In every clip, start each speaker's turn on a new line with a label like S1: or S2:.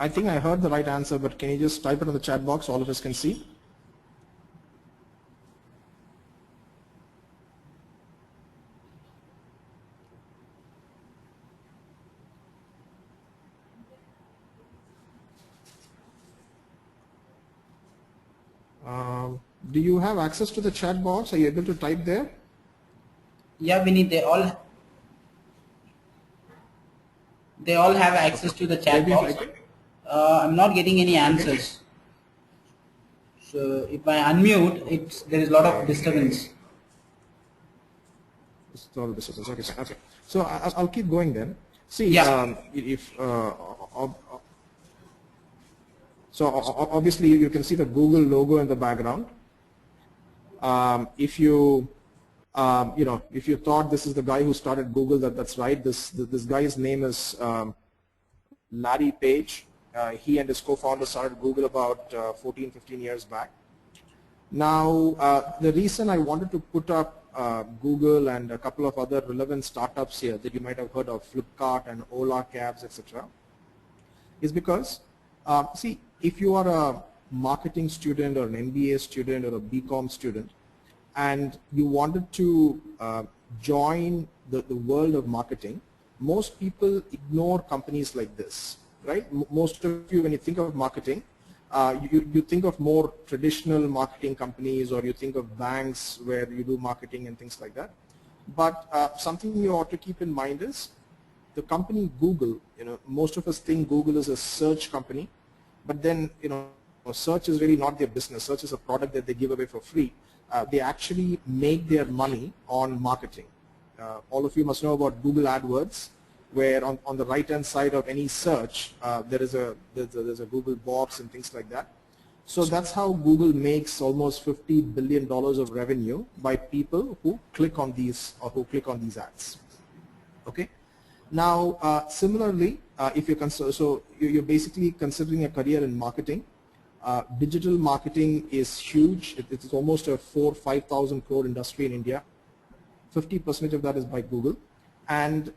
S1: I think I heard the right answer, but can you just type it in the chat box so all of us can see? Do you have access to the chat box? Are you able to type there?
S2: Yeah, Binny, they all have access to the chat box. I'm not getting any answers. So if I unmute, there is a lot of disturbance.
S1: It's all disturbance. Okay, fine. Okay. So I'll keep going then. See,
S2: Yeah.
S1: So obviously you can see the Google logo in the background. If you if you thought this is the guy who started Google, that's right. This guy's name is Larry Page. He and his co-founder started Google about 14, 15 years back. Now, the reason I wanted to put up Google and a couple of other relevant startups here that you might have heard of, Flipkart and Ola Cabs, etc., is because, see, if you are a marketing student or an MBA student or a BCom student, and you wanted to join the world of marketing, most people ignore companies like this, right? Most of you, when you think of marketing, you think of more traditional marketing companies, or you think of banks where you do marketing and things like that. But something you ought to keep in mind is the company Google. Most of us think Google is a search company, but then search is really not their business. Search is a product that they give away for free. They actually make their money on marketing. All of you must know about Google AdWords, where on the right-hand side of any search, there's a Google box and things like that. So that's how Google makes almost $50 billion of revenue by people who click on these ads. Okay. Now, similarly, if you're basically considering a career in marketing. Digital marketing is huge. It's almost a 4,000-5,000 crore industry in India. 50% of that is by Google. And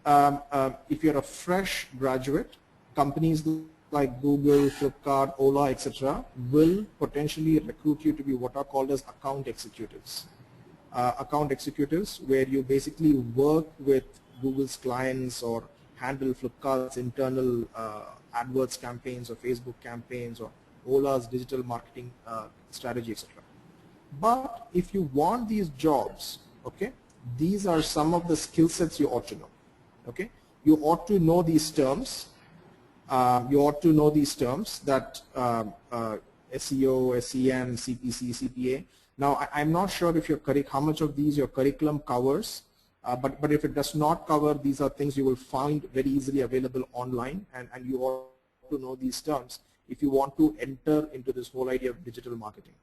S1: if you're a fresh graduate, companies like Google, Flipkart, Ola, etc., will potentially recruit you to be what are called as account executives. Account executives, where you basically work with Google's clients or handle Flipkart's internal AdWords campaigns or Facebook campaigns or Ola's digital marketing strategy, etc. But if you want these jobs, okay, these are some of the skill sets you ought to know. Okay, you ought to know these terms. You ought to know these terms that SEO, SEM, CPC, CPA. Now, I'm not sure if how much of these your curriculum covers, but if it does not cover, these are things you will find very easily available online, and you ought to know these terms if you want to enter into this whole idea of digital marketing.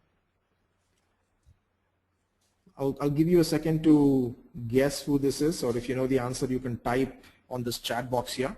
S1: I'll give you a second to guess who this is, or if you know the answer, you can type on this chat box here.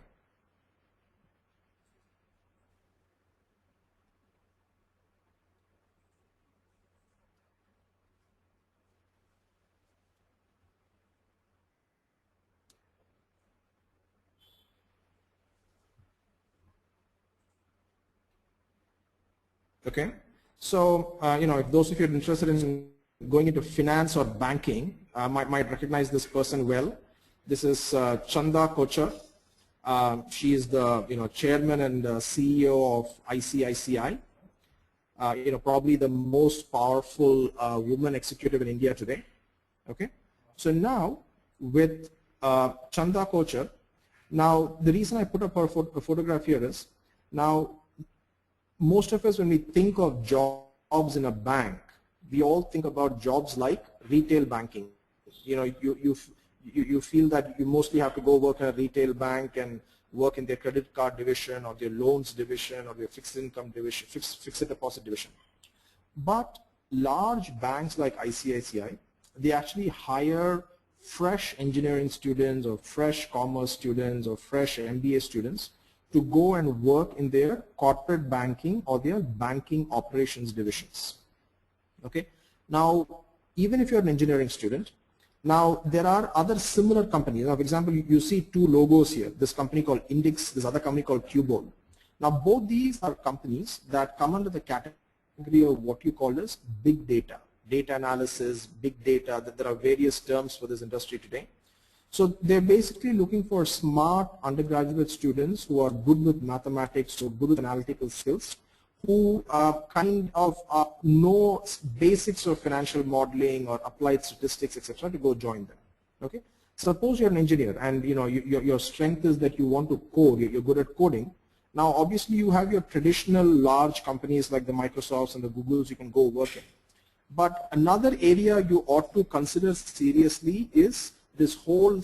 S1: Okay, so if those of you are interested in going into finance or banking, might recognize this person well. This is Chanda Kochar. She is the chairman and CEO of ICICI. Probably the most powerful woman executive in India today. Okay, so now with Chanda Kochar, now the reason I put up her photograph here is, now most of us, when we think of jobs in a bank, we all think about jobs like retail banking. You feel that you mostly have to go work in a retail bank and work in their credit card division or their loans division or their fixed income division, fixed deposit division. But large banks like ICICI, they actually hire fresh engineering students or fresh commerce students or fresh MBA students to go and work in their corporate banking or their banking operations divisions. Okay. Now, even if you're an engineering student, now there are other similar companies. Now, for example, you see two logos here. This company called Indix, this other company called Cubone. Now both these are companies that come under the category of what you call as big data, data analysis, big data, that there are various terms for this industry today. So they're basically looking for smart undergraduate students who are good with mathematics or good with analytical skills, who kind of know basics of financial modeling or applied statistics, etc., to go join them. Okay. Suppose you're an engineer and your strength is that you want to code, you're good at coding. Now obviously you have your traditional large companies like the Microsofts and the Googles you can go work in. But another area you ought to consider seriously is this whole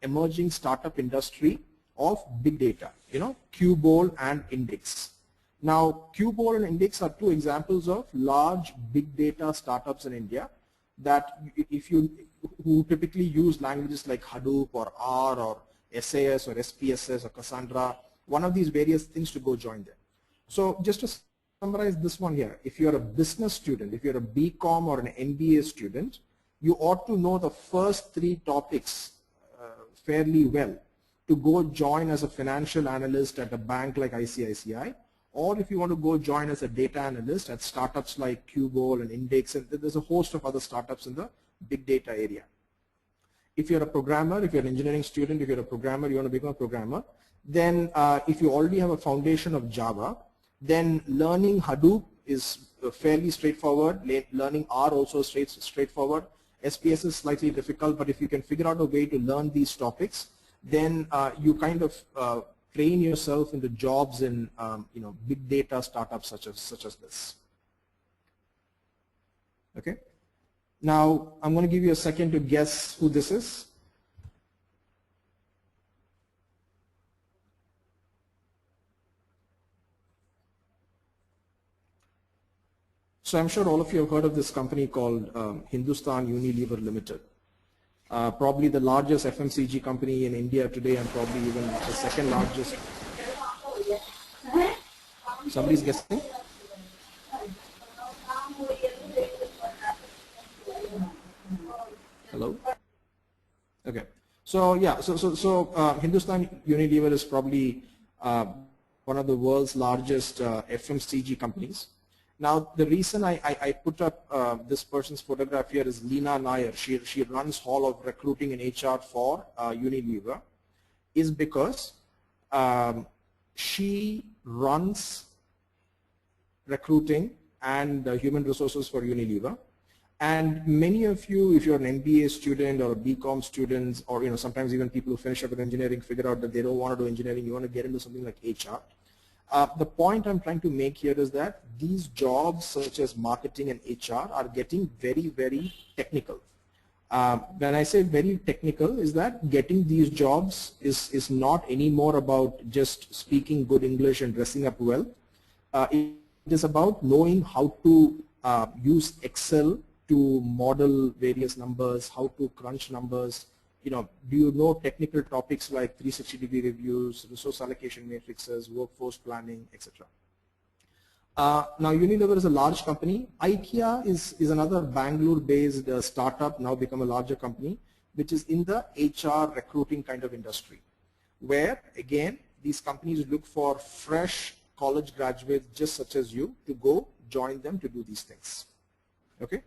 S1: emerging startup industry of big data, QBOL and Index. Now QBOL and Index are two examples of large big data startups in India that who typically use languages like Hadoop or R or SAS or SPSS or Cassandra, one of these various things to go join them. So just to summarize this one here, if you're a business student, if you're a BCom or an MBA student, you ought to know the first three topics fairly well to go join as a financial analyst at a bank like ICICI, or if you want to go join as a data analyst at startups like QBOL and Index, and there's a host of other startups in the big data area. If you're a programmer, if you're an engineering student, if you're a programmer, you want to become a programmer, then if you already have a foundation of Java, then learning Hadoop is fairly straightforward. Learning R also straightforward. SPS is slightly difficult, but if you can figure out a way to learn these topics, then you kind of train yourself into jobs in big data startups such as this. Okay. Now I'm going to give you a second to guess who this is. So I'm sure all of you have heard of this company called Hindustan Unilever Limited. Probably the largest FMCG company in India today, and probably even the second largest. Somebody's guessing? Hello? Okay. So yeah, so Hindustan Unilever is probably one of the world's largest FMCG companies. Now the reason I put up this person's photograph here is Leena Nair. She runs Hall of Recruiting and HR for Unilever, is because she runs recruiting and human resources for Unilever. And many of you, if you're an MBA student or a BCom student, or sometimes even people who finish up with engineering figure out that they don't want to do engineering, you want to get into something like HR. The point I'm trying to make here is that these jobs such as marketing and HR are getting very, very technical. When I say very technical, is that getting these jobs is not anymore about just speaking good English and dressing up well. It is about knowing how to use Excel to model various numbers, how to crunch numbers. Do you know technical topics like 360-degree reviews, resource allocation matrices, workforce planning, etc. Now Unilever is a large company. IKEA is another Bangalore-based startup, now become a larger company, which is in the HR recruiting kind of industry, where again these companies look for fresh college graduates just such as you to go join them to do these things. Okay.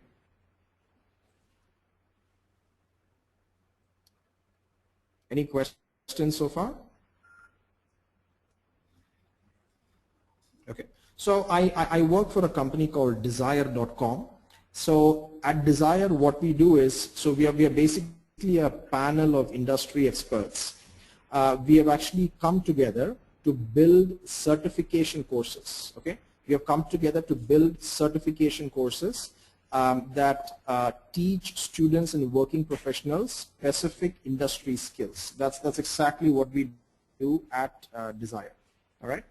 S1: Any questions so far? Okay. So I work for a company called Desire.com. So at Desire, what we do is, so we are basically a panel of industry experts. We have actually come together to build certification courses. Okay. We have come together to build certification courses that teach students and working professionals specific industry skills. That's exactly what we do at Desire. All right.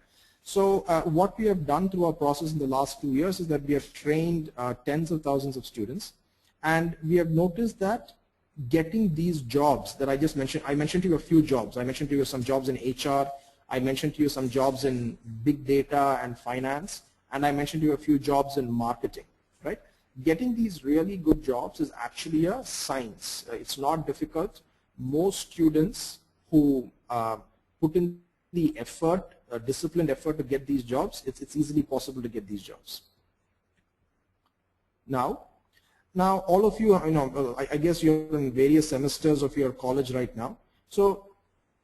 S1: So what we have done through our process in the last 2 years is that we have trained tens of thousands of students, and we have noticed that getting these jobs that I just mentioned, I mentioned to you a few jobs. I mentioned to you some jobs in HR. I mentioned to you some jobs in big data and finance, and I mentioned to you a few jobs in marketing. Right. Getting these really good jobs is actually a science. It's not difficult. Most students who put in the effort disciplined effort to get these jobs, it's easily possible to get these jobs. Now all of you, I guess you're in various semesters of your college right now. So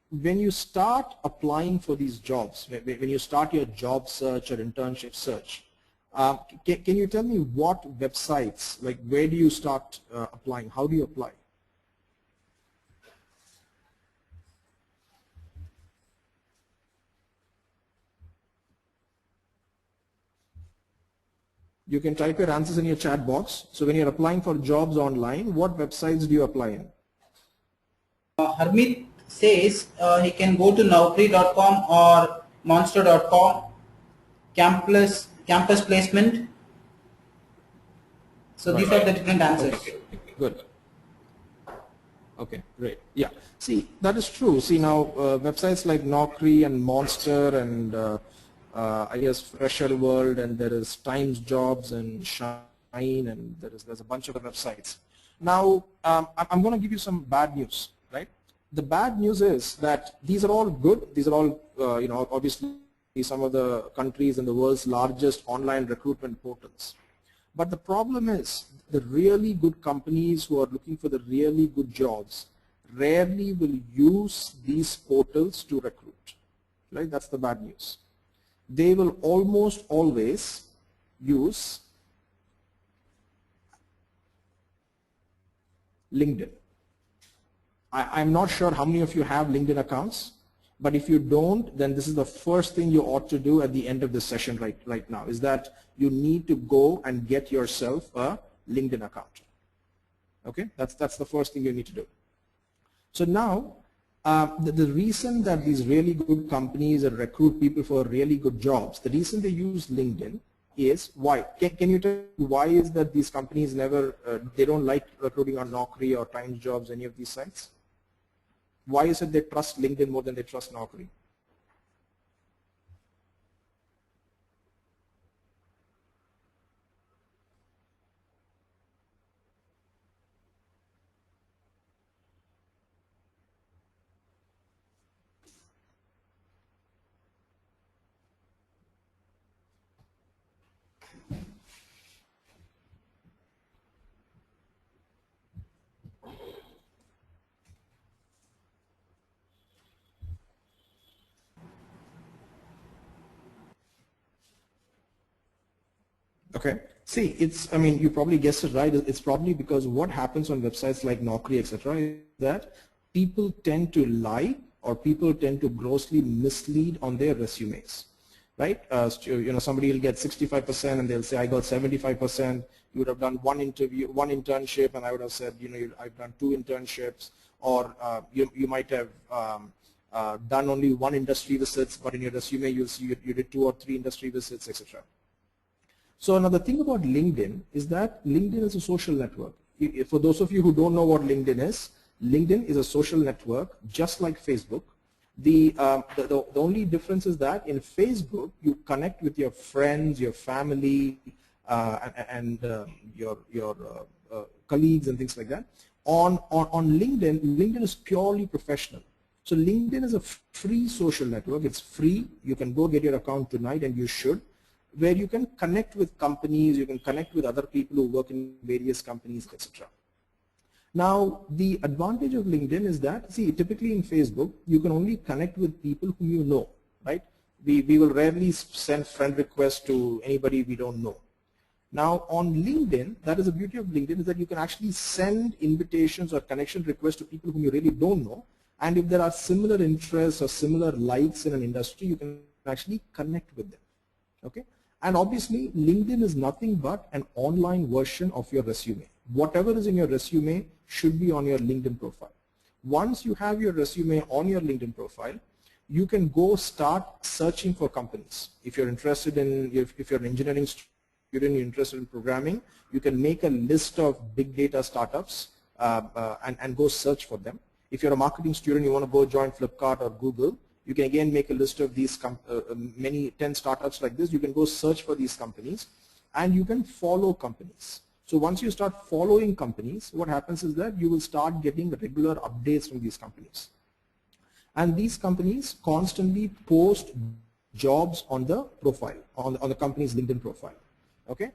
S1: when you start applying for these jobs, when you start your job search or internship search, can you tell me what websites, like where do you start applying? How do you apply? You can type your answers in your chat box. So when you're applying for jobs online, what websites do you apply in?
S2: Harmeet says he can go to naukri.com or monster.com, campus placement. So these are the different answers.
S1: Okay. Good. Okay, great. Yeah. See, that is true. See, now websites like Naukri and Monster and I guess Fresher World, and there is Times Jobs and Shine, and there's a bunch of other websites. Now, I'm going to give you some bad news, right? The bad news is that these are all good. These are all, obviously some of the countries in the world's largest online recruitment portals. But the problem is the really good companies who are looking for the really good jobs rarely will use these portals to recruit, right? That's the bad news. They will almost always use LinkedIn. I'm not sure how many of you have LinkedIn accounts, but if you don't, then this is the first thing you ought to do at the end of this session right now, is that you need to go and get yourself a LinkedIn account. Okay, that's the first thing you need to do. So now, the reason that these really good companies recruit people for really good jobs, the reason they use LinkedIn is why? Can you tell me why is that these companies never, they don't like recruiting on Naukri or Times Jobs, any of these sites? Why is it they trust LinkedIn more than they trust Naukri? Okay. See, I mean, you probably guessed it right. It's probably because what happens on websites like Naukri, etc., is that people tend to lie or people tend to grossly mislead on their resumes, right? Somebody will get 65% and they'll say, I got 75%. You would have done one internship, and I would have said, I've done 2 internships, or you might have done only 1 industry visits, but in your resume you'll see you did 2 or 3 industry visits, etc. So now the thing about LinkedIn is that LinkedIn is a social network. For those of you who don't know what LinkedIn is a social network just like Facebook. The only difference is that in Facebook you connect with your friends, your family, and your colleagues and things like that. On LinkedIn, LinkedIn is purely professional. So LinkedIn is a free social network. It's free. You can go get your account tonight, and you should, where you can connect with companies, you can connect with other people who work in various companies, etc. Now, the advantage of LinkedIn is that, see, typically in Facebook, you can only connect with people whom you know, right? We will rarely send friend requests to anybody we don't know. Now, on LinkedIn, that is the beauty of LinkedIn, is that you can actually send invitations or connection requests to people whom you really don't know, and if there are similar interests or similar likes in an industry, you can actually connect with them, okay? And obviously, LinkedIn is nothing but an online version of your resume. Whatever is in your resume should be on your LinkedIn profile. Once you have your resume on your LinkedIn profile, you can go start searching for companies. If you're interested in, if you're an engineering student, you're interested in programming, you can make a list of big data startups and go search for them. If you're a marketing student, you want to go join Flipkart or Google, you can again make a list of these many 10 startups like this. You can go search for these companies and you can follow companies. So once you start following companies, what happens is that you will start getting regular updates from these companies. And these companies constantly post jobs on the profile, on the company's LinkedIn profile. Okay.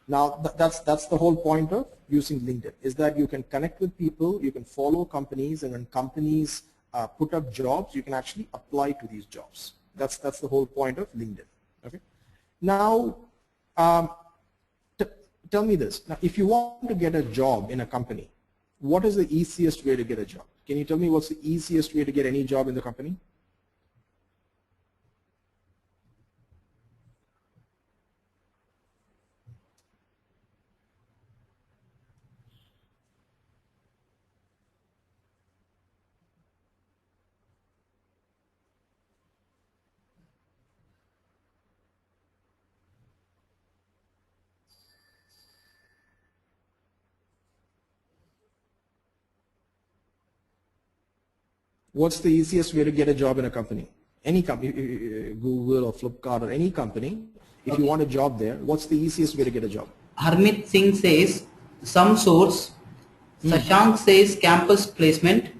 S1: Now that's the whole point of using LinkedIn, is that you can connect with people, you can follow companies, and when companies put up jobs, you can actually apply to these jobs. That's the whole point of LinkedIn. Okay. Now, tell me this. Now, if you want to get a job in a company, what is the easiest way to get a job? Can you tell me what's the easiest way to get any job in the company? What's the easiest way to get a job in a company? Any company, Google or Flipkart or any company, if you want a job there, what's the easiest way to get a job?
S2: Harmeet Singh says some source. Sashank says campus placement.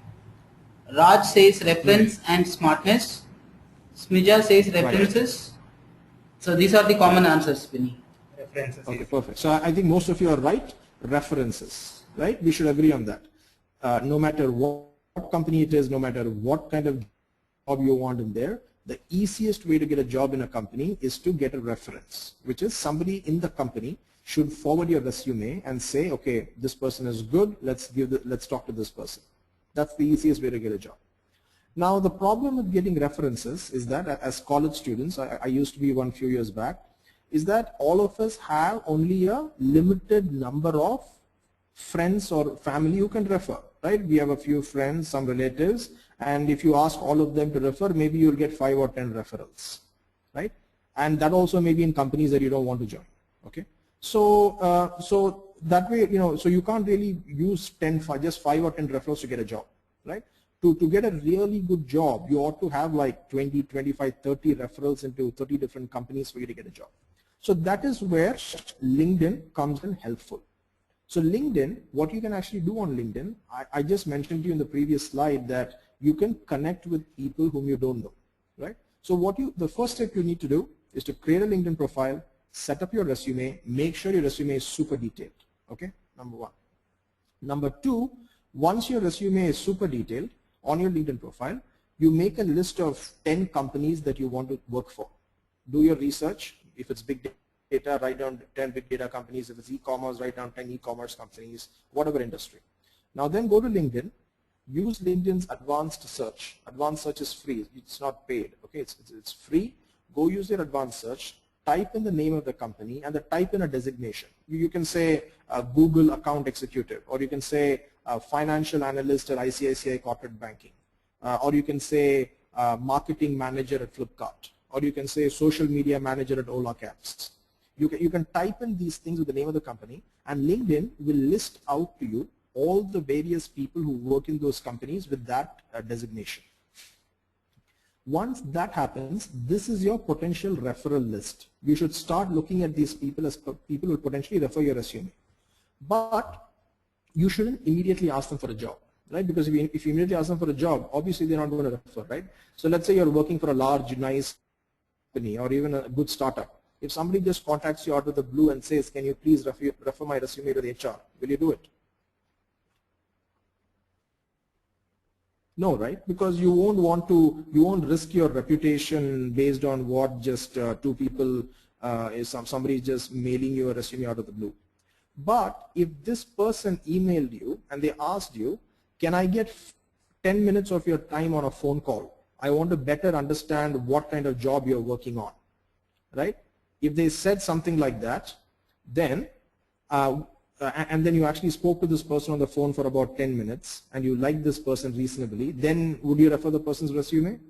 S2: Raj says reference and smartness. Smija says references. Right. So these are the common answers, Binny.
S3: References.
S1: Okay, perfect. So I think most of you are right. References, right? We should agree on that. No matter what company it is, no matter what kind of job you want in there, the easiest way to get a job in a company is to get a reference, which is somebody in the company should forward your resume and say, okay, this person is good, let's talk to this person. That's the easiest way to get a job. Now the problem with getting references is that as college students, I used to be one few years back, is that all of us have only a limited number of friends or family who can refer, right? We have a few friends, some relatives, and if you ask all of them to refer, maybe you'll get 5 or 10 referrals, right? And that also may be in companies that you don't want to join, okay? So, so that way, so you can't really use just 5 or 10 referrals to get a job, right? To get a really good job, you ought to have like 20, 25, 30 referrals into 30 different companies for you to get a job. So that is where LinkedIn comes in helpful. So LinkedIn, what you can actually do on LinkedIn, I just mentioned to you in the previous slide that you can connect with people whom you don't know, right? So the first step you need to do is to create a LinkedIn profile, set up your resume, make sure your resume is super detailed, okay? Number one. Number two, once your resume is super detailed on your LinkedIn profile, you make a list of 10 companies that you want to work for. Do your research. If it's big data, write down 10 big data companies. If it's e-commerce, write down 10 e-commerce companies, whatever industry. Now then go to LinkedIn, use LinkedIn's advanced search. Advanced search is free, it's not paid, okay? It's free. Go use your advanced search, type in the name of the company and type in a designation. You can say Google account executive, or you can say financial analyst at ICICI corporate banking, or you can say marketing manager at Flipkart, or you can say social media manager at Ola Cabs. You can type in these things with the name of the company, and LinkedIn will list out to you all the various people who work in those companies with that designation. Once that happens, this is your potential referral list. You should start looking at these people as people who potentially refer your resume. But you shouldn't immediately ask them for a job, right? Because if you immediately ask them for a job, obviously they're not going to refer, right? So let's say you're working for a large, nice company or even a good startup. If somebody just contacts you out of the blue and says, can you please refer my resume to the HR, will you do it? No, right? Because you won't risk your reputation based on what just two people, somebody just mailing you a resume out of the blue. But if this person emailed you and they asked you, can I get 10 minutes of your time on a phone call? I want to better understand what kind of job you're working on, right? If they said something like that, then and then you actually spoke to this person on the phone for about 10 minutes and you like this person reasonably, then would you refer the person's resume?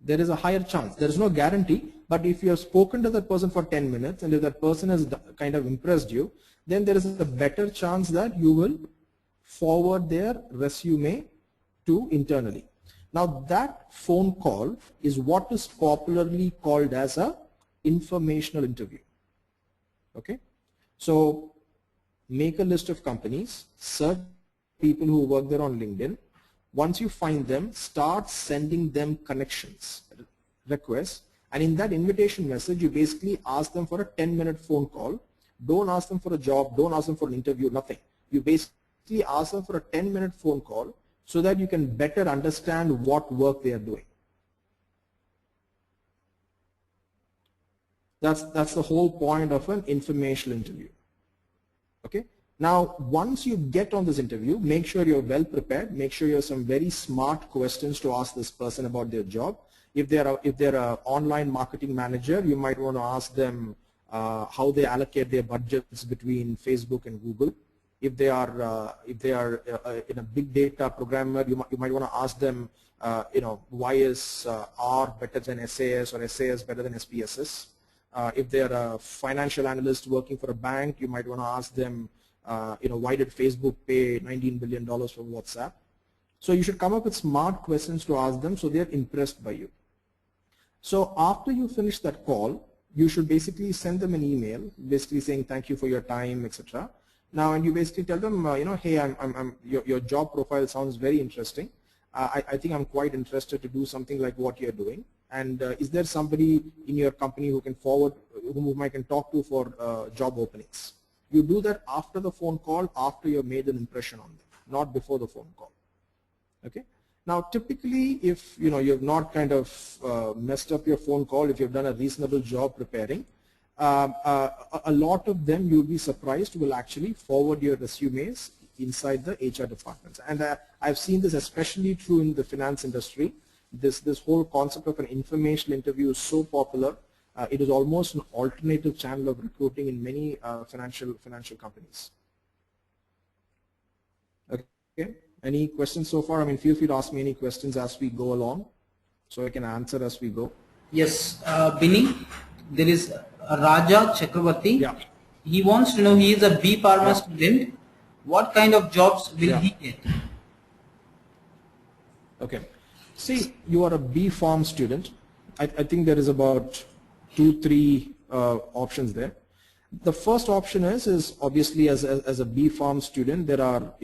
S1: There is a higher chance. There is no guarantee, but if you have spoken to that person for 10 minutes and if that person has kind of impressed you, then there is a better chance that you will forward their resume to internally. Now that phone call is what is popularly called as a informational interview. Okay, so make a list of companies, search people who work there on LinkedIn, Once you find them, start sending them connections requests, and in that invitation message, you basically ask them for a 10-minute phone call. Don't ask them for a job, don't ask them for an interview, nothing. You basically ask them for a 10-minute phone call so that you can better understand what work they are doing. That's the whole point of an informational interview. Okay. Now, once you get on this interview, make sure you're well prepared. Make sure you have some very smart questions to ask this person about their job. If they're an online marketing manager, you might want to ask them how they allocate their budgets between Facebook and Google. If they are in a big data programmer, you might want to ask them, why is R better than SAS or SAS better than SPSS? If they are a financial analyst working for a bank, you might want to ask them, why did Facebook pay $19 billion for WhatsApp? So you should come up with smart questions to ask them so they're impressed by you. So after you finish that call, you should basically send them an email, basically saying thank you for your time, etc. Now, and you basically tell them, hey, your job profile sounds very interesting. I think I'm quite interested to do something like what you're doing. And is there somebody in your company who can forward, whom I can talk to for job openings? You do that after the phone call, after you've made an impression on them, not before the phone call. Okay. Now, typically, if you've not kind of messed up your phone call, if you've done a reasonable job preparing, a lot of them, you'll be surprised, will actually forward your resumes inside the HR departments. And I've seen this especially true in the finance industry. This whole concept of an informational interview is so popular. It is almost an alternative channel of recruiting in many financial companies. Okay. Any questions so far? I mean, feel free to ask me any questions as we go along, so I can answer as we go.
S2: Yes, Binny, there is Raja Chakravarti.
S1: Yeah.
S2: He wants to know, he is a B Pharma student. What kind of jobs will he get?
S1: Okay. See, you are a B Pharm student. I think there is about 2-3 options there. The first option is obviously as a B Pharm student, there are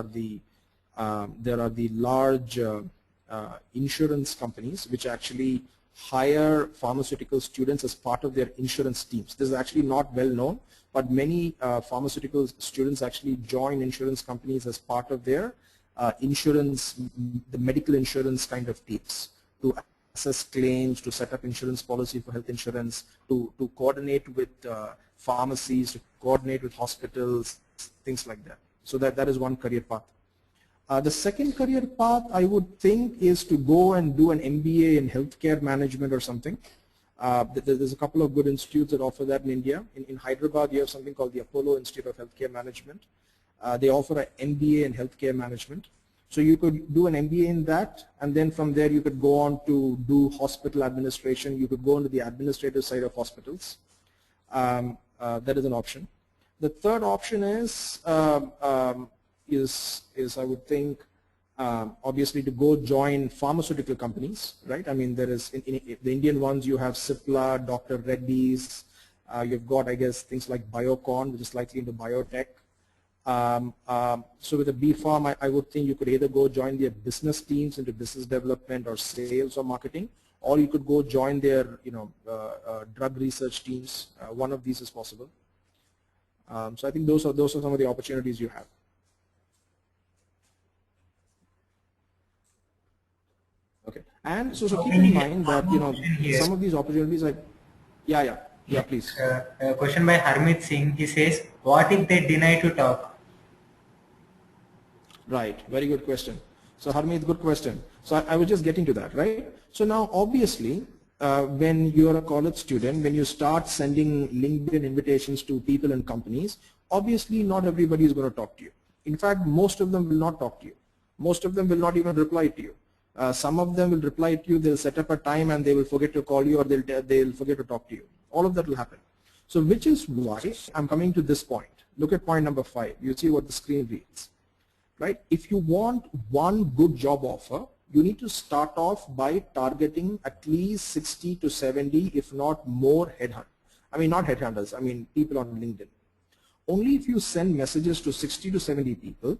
S1: the large insurance companies which actually hire pharmaceutical students as part of their insurance teams. This is actually not well known, but many pharmaceutical students actually join insurance companies as part of their the medical insurance kind of teams to assess claims, to set up insurance policy for health insurance, to coordinate with pharmacies, to coordinate with hospitals, things like that. So that is one career path. The second career path, I would think, is to go and do an MBA in healthcare management or something. There's a couple of good institutes that offer that in India. In Hyderabad, you have something called the Apollo Institute of Healthcare Management. They offer an MBA in healthcare management. So you could do an MBA in that, and then from there you could go on to do hospital administration. You could go into the administrative side of hospitals. That is an option. The third option is I would think obviously to go join pharmaceutical companies, right? I mean, there is in the Indian ones, you have Cipla, Dr. Reddy's. You've got, I guess, things like Biocon, which is slightly into biotech. So with a B Pharm, I would think you could either go join their business teams into business development or sales or marketing, or you could go join their drug research teams. One of these is possible. So I think those are some of the opportunities you have. Okay, and so keep in mind that some of these opportunities, like please.
S3: A question by Harmeet Singh. He says, "What if they deny to talk?"
S1: Right, very good question. So Harmeet, good question. So I was just getting to that, right? So now obviously, when you're a college student, when you start sending LinkedIn invitations to people and companies, obviously not everybody is going to talk to you. In fact, most of them will not talk to you. Most of them will not even reply to you. Some of them will reply to you, they'll set up a time and they will forget to call you, or they'll forget to talk to you. All of that will happen. So which is why I'm coming to this point. Look at point number 5. You see what the screen reads, right? If you want one good job offer, you need to start off by targeting at least 60 to 70, if not more not headhunters, I mean people on LinkedIn. Only if you send messages to 60 to 70 people,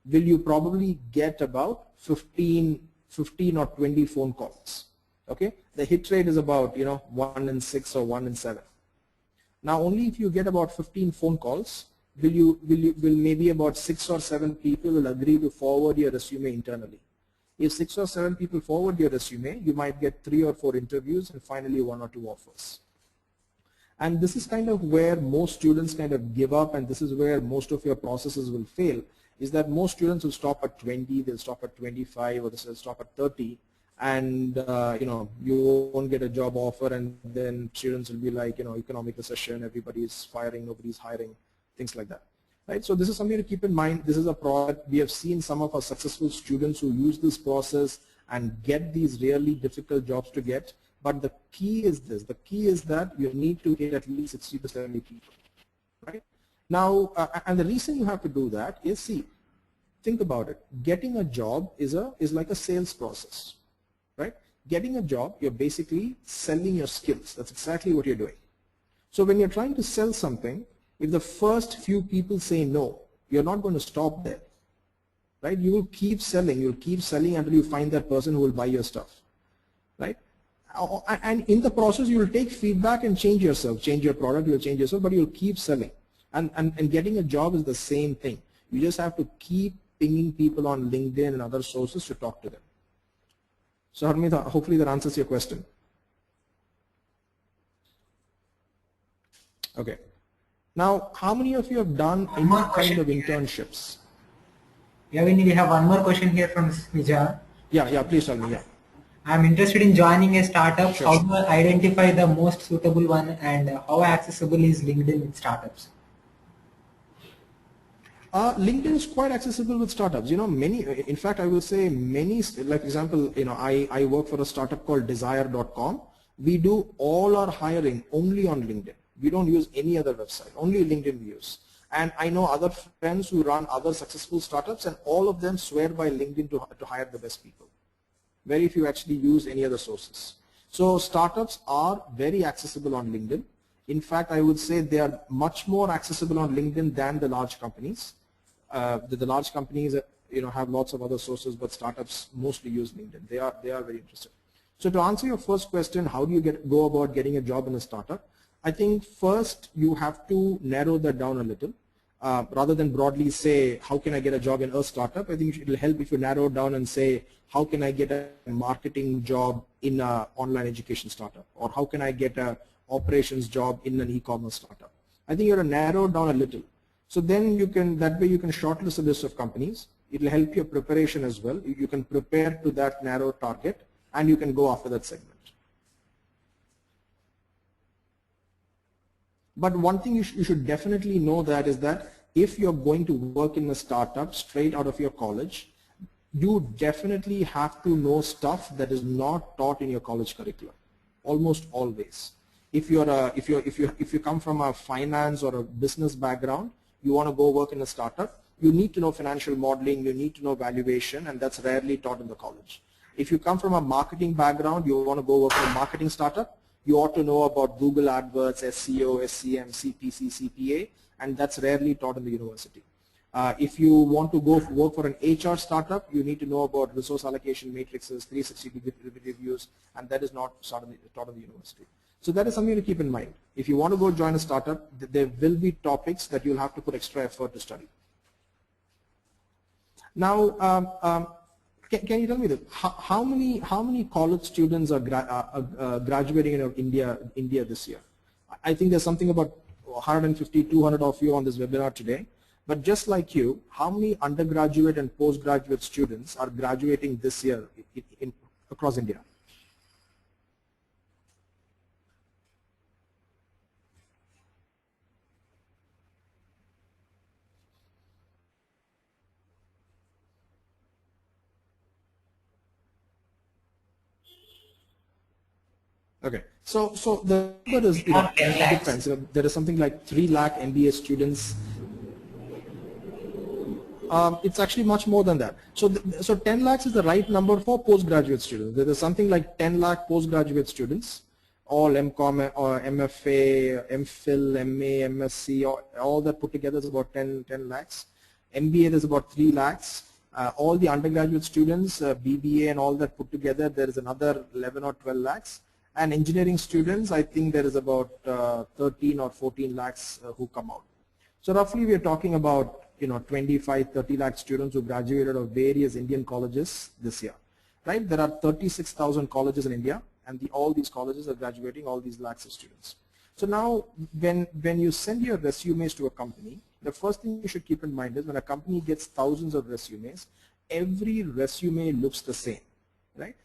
S1: will you probably get about 15 or 20 phone calls. Okay, the hit rate is about 1 in 6 or 1 in 7. Now only if you get about 15 phone calls will maybe about 6 or 7 people will agree to forward your resume internally. If 6 or 7 people forward your resume, you might get 3 or 4 interviews and finally 1 or 2 offers. And this is kind of where most students kind of give up, and this is where most of your processes will fail, is that most students will stop at 20, they'll stop at 25, or they'll stop at 30, and you won't get a job offer, and then students will be like, economic recession, everybody's firing, nobody's hiring, things like that. Right? So this is something to keep in mind. This is a product. We have seen some of our successful students who use this process and get these really difficult jobs to get. But the key is this. The key is that you need to hit at least 60 to 70 people. Right? Now, and the reason you have to do that is, see, think about it. Getting a job is like a sales process. Right? Getting a job, you're basically selling your skills. That's exactly what you're doing. So when you're trying to sell something, if the first few people say no, you're not going to stop there. Right? You will keep selling. You'll keep selling until you find that person who will buy your stuff. Right? And in the process, you will take feedback and change yourself, change your product, you'll change yourself, but you'll keep selling. And getting a job is the same thing. You just have to keep pinging people on LinkedIn and other sources to talk to them. So Harmeet, hopefully that answers your question. Okay. Now, how many of you have done any kind of internships?
S3: Yeah, we have one more question here from Smija.
S1: Yeah, please tell me, yeah.
S3: I'm interested in joining a startup.
S1: Sure.
S3: How do I identify the most suitable one, and how accessible is LinkedIn with startups?
S1: LinkedIn is quite accessible with startups. Many, in fact, I will say many, like example, I work for a startup called Desire.com. We do all our hiring only on LinkedIn. We don't use any other website, only LinkedIn we use. And I know other friends who run other successful startups, and all of them swear by LinkedIn to hire the best people. Very few actually use any other sources. So startups are very accessible on LinkedIn. In fact, I would say they are much more accessible on LinkedIn than the large companies. The large companies have lots of other sources, but startups mostly use LinkedIn. They are very interested. So to answer your first question, how do you go about getting a job in a startup? I think first you have to narrow that down a little. Rather than broadly say, how can I get a job in a startup? I think it will help if you narrow it down and say, how can I get a marketing job in an online education startup? Or how can I get an operations job in an e-commerce startup? I think you have to narrow it down a little. So then that way you can shortlist a list of companies. It will help your preparation as well. You can prepare to that narrow target, and you can go after that segment. But one thing you should definitely know that is that if you're going to work in a startup straight out of your college, you definitely have to know stuff that is not taught in your college curriculum, almost always. If you come from a finance or a business background, you want to go work in a startup, you need to know financial modeling, you need to know valuation, and that's rarely taught in the college. If you come from a marketing background, you want to go work in a marketing startup, you ought to know about Google AdWords, SEO, SCM, CPC, CPA, and that's rarely taught in the university. If you want to go work for an HR startup, you need to know about resource allocation matrices, 360-degree reviews, and that is not taught in the university. So that is something to keep in mind. If you want to go join a startup, there will be topics that you'll have to put extra effort to study. Now, can you tell me this? How many college students are graduating in India this year? I think there's something about 150, 200 of you on this webinar today. But just like you, how many undergraduate and postgraduate students are graduating this year across India? Okay, so the number is depends. There is something like 3 lakh MBA students. It's actually much more than that. So 10 lakhs is the right number for postgraduate students. There is something like 10 lakh postgraduate students, all MCOM or MFA, MPhil, MA, MSc, all that put together is about 10 lakhs. MBA there's about 3 lakhs. All the undergraduate students, BBA and all that put together, there is another 11 or 12 lakhs. And engineering students, I think there is about 13 or 14 lakhs who come out. So roughly we are talking about 25, 30 lakh students who graduated of various Indian colleges this year. Right? There are 36,000 colleges in India, and all these colleges are graduating all these lakhs of students. So now when you send your resumes to a company, the first thing you should keep in mind is when a company gets thousands of resumes, every resume looks the same, right?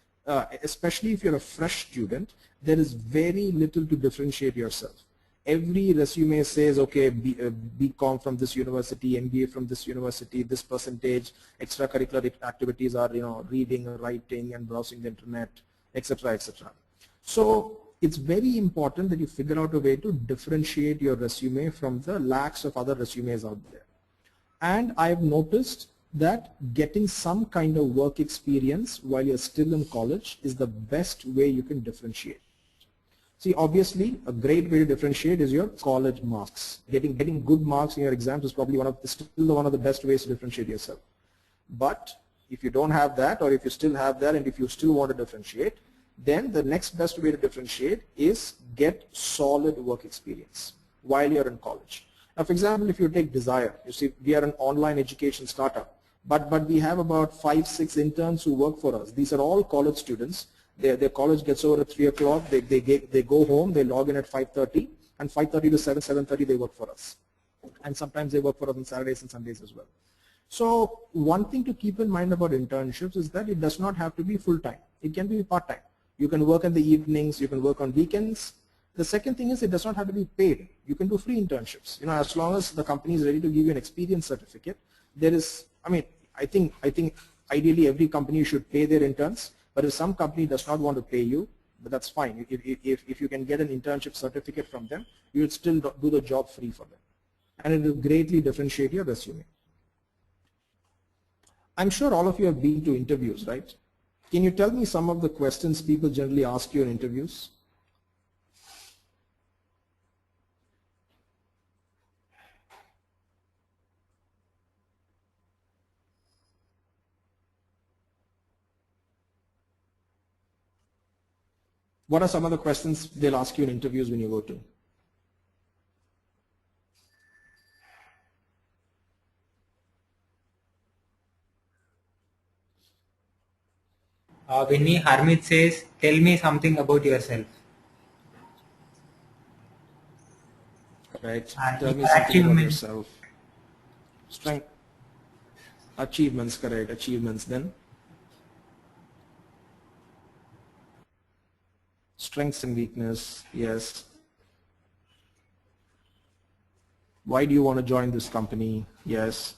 S1: Especially if you're a fresh student, there is very little to differentiate yourself. Every resume says, okay, BCom from this university, MBA from this university, this percentage, extracurricular activities are, reading, writing, and browsing the internet, etc., etc. So it's very important that you figure out a way to differentiate your resume from the lakhs of other resumes out there. And I've noticed that getting some kind of work experience while you're still in college is the best way you can differentiate. See, obviously, a great way to differentiate is your college marks. Getting good marks in your exams is probably still one of the best ways to differentiate yourself. But if you don't have that, or if you still have that, and if you still want to differentiate, then the next best way to differentiate is get solid work experience while you're in college. Now, for example, if you take Desire, you see, we are an online education startup, but we have about 5-6 interns who work for us. These are all college students. Their college gets over at 3 o'clock. They go home. They log in at 5:30, and 5:30 to 7:30 they work for us. And sometimes they work for us on Saturdays and Sundays as well. So one thing to keep in mind about internships is that it does not have to be full-time. It can be part-time. You can work in the evenings. You can work on weekends. The second thing is it does not have to be paid. You can do free internships. As long as the company is ready to give you an experience certificate, there is. I think ideally every company should pay their interns. But if some company does not want to pay you, but that's fine. If you can get an internship certificate from them, you would still do the job free for them. And it will greatly differentiate your resume. I'm sure all of you have been to interviews, right? Can you tell me some of the questions people generally ask you in interviews? What are some of the questions they'll ask you in interviews when you go to?
S3: Binny, Harmeet says, tell me something about yourself.
S1: Right.
S3: And
S1: Tell me
S3: your
S1: something about
S3: achievement.
S1: yourself. Strength. Achievements, correct. Achievements then. Strengths and weakness, yes. Why do you want to join this company? Yes.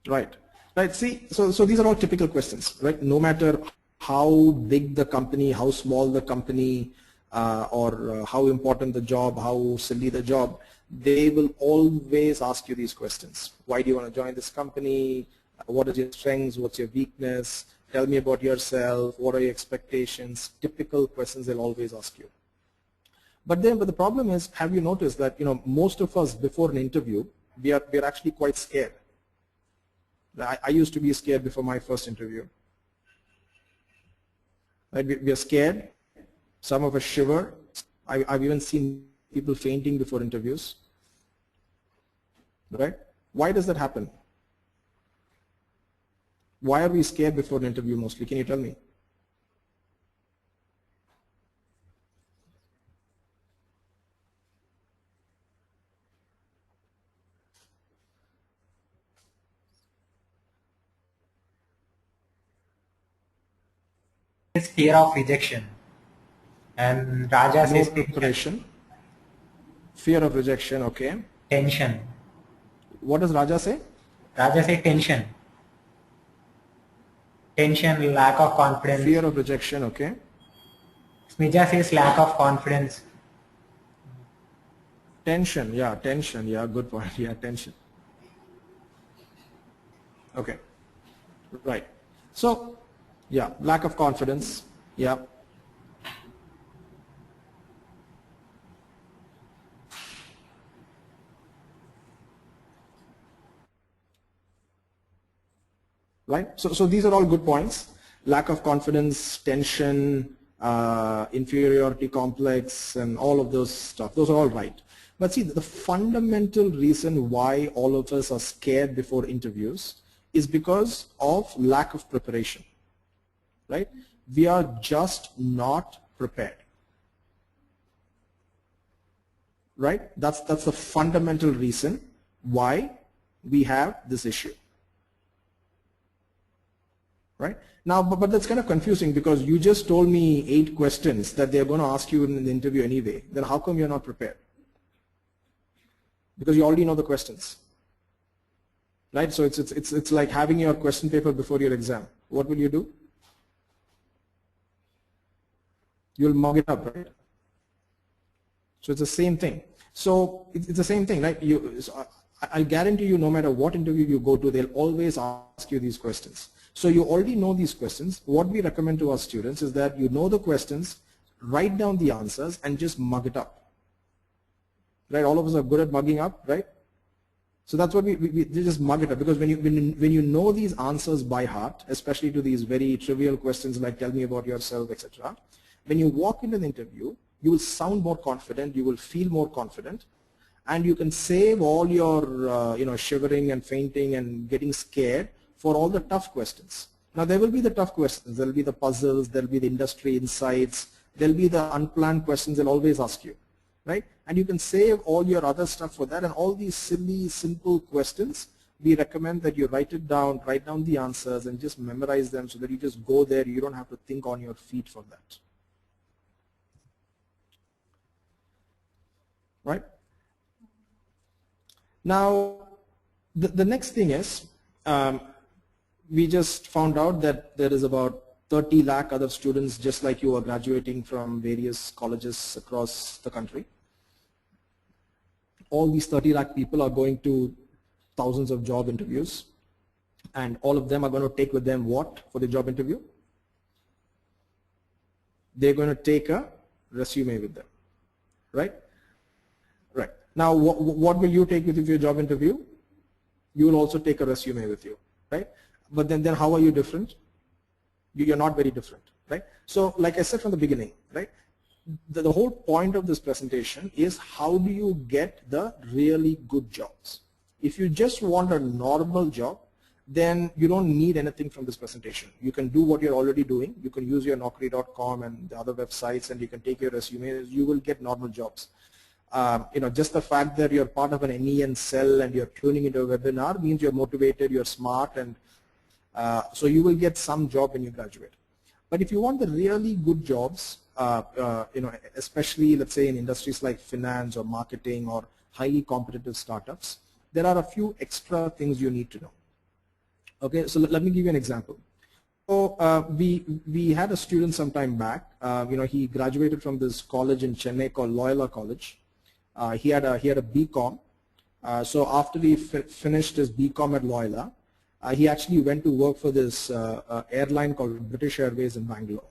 S1: Right. Right. See, so these are all typical questions, right? No matter how big the company, how small the company, or how important the job, how silly the job, they will always ask you these questions. Why do you want to join this company? What is your strengths? What's your weakness? Tell me about yourself. What are your expectations? Typical questions they'll always ask you. But the problem is, have you noticed that most of us before an interview, we are actually quite scared. I used to be scared before my first interview. Right? We are scared. Some of us shiver. I've even seen people fainting before interviews. Right? Why does that happen? Why are we scared before an interview mostly? Can you tell me?
S3: Is fear of rejection. And Raja
S1: No
S3: says
S1: preparation. Fear of rejection, okay.
S3: tension.
S1: What does Raja say?
S3: Raja says tension. Tension, lack of confidence.
S1: Fear of rejection, okay.
S3: Smija says lack of confidence.
S1: Tension, yeah, good point, yeah, tension. Okay, right. So, yeah, lack of confidence, yeah. right? So these are all good points. Lack of confidence, tension, inferiority complex, and all of those stuff. Those are all right. But see, the fundamental reason why all of us are scared before interviews is because of lack of preparation, right? We are just not prepared, right? That's the fundamental reason why we have this issue, right? Now, but that's kind of confusing because you just told me 8 questions that they're going to ask you in the interview anyway. Then how come you're not prepared? Because you already know the questions, right? So it's like having your question paper before your exam. What will you do? You'll mug it up, right? So it's the same thing. So it's the same thing, right? I guarantee you, no matter what interview you go to, they'll always ask you these questions. So you already know these questions. What we recommend to our students is that you know the questions, write down the answers, and just mug it up. Right? All of us are good at mugging up, right? So that's what we just mug it up, because when you know these answers by heart, especially to these very trivial questions like tell me about yourself, etc. When you walk into the interview, you will sound more confident, you will feel more confident, and you can save all your shivering and fainting and getting scared for all the tough questions. Now there will be the tough questions, there will be the puzzles, there will be the industry insights, there will be the unplanned questions they'll always ask you, right? And you can save all your other stuff for that, and all these silly, simple questions, we recommend that you write it down, write down the answers, and just memorize them so that you just go there, you don't have to think on your feet for that. Right? Now, the next thing is, we just found out that there is about 30 lakh other students just like you are graduating from various colleges across the country. All these 30 lakh people are going to thousands of job interviews, and all of them are going to take with them what for the job interview? They're going to take a resume with them, right? Right. Now, what will you take with you for your job interview? You will also take a resume with you, right? But then how are you different? You're not very different, right? So like I said from the beginning, right? The whole point of this presentation is how do you get the really good jobs. If you just want a normal job, then you don't need anything from this presentation. You can do what you're already doing. You can use your Naukri.com and the other websites, and you can take your resumes. You will get normal jobs. Just the fact that you're part of an NEN cell and you're tuning into a webinar means you're motivated, you're smart, and so you will get some job when you graduate. But if you want the really good jobs, especially let's say in industries like finance or marketing or highly competitive startups, there are a few extra things you need to know. Okay, so let me give you an example. So we had a student some time back. He graduated from this college in Chennai called Loyola College. He had a BCom. So after he finished his BCom at Loyola, he actually went to work for this airline called British Airways in Bangalore.